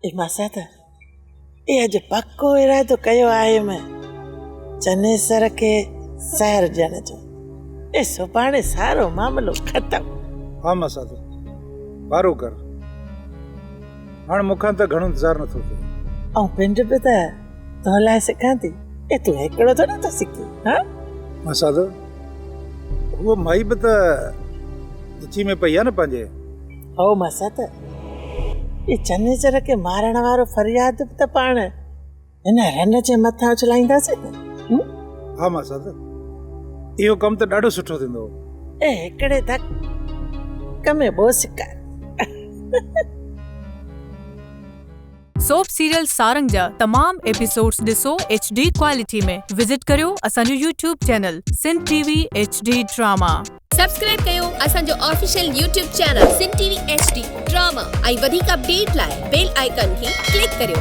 मासात ये अज पक्को इरादो कयो आहे मैं चनेसर के सैर ॾियण जो। ए सुभाणे सारो मामलो खत्म। हाँ मासात वारो कर हाणे मूंखां त घणो इंतज़ार नथो थिए। ऐं पिंड बि त तो हलाए सिखां थी। ए तूं हिकिड़ो थोड़ी तो सिखी। हाँ मासात वो माई बि त नीची में पई आहे न पंहिंजे। हो मासात ये चनेसर के मारण वारो फरियाद बि त पाण हिन रन जे मथां उछलाईंदासीं न। हाँ मासात इहो कमु त ॾाढो सुठो थींदो। ए हिकिड़े धक में ॿो शिकार। सोप सीरियल सारंग जा तमाम एपिसोड्स ॾिसो HD क्वालिटी में। विजिट करियो असांजो YouTube channel Sindh TV HD drama. Subscribe कयो असांजो official YouTube channel Sindh TV HD drama ऐं वधीक अपडेट लाइ बेल आइकन खे क्लिक करियो।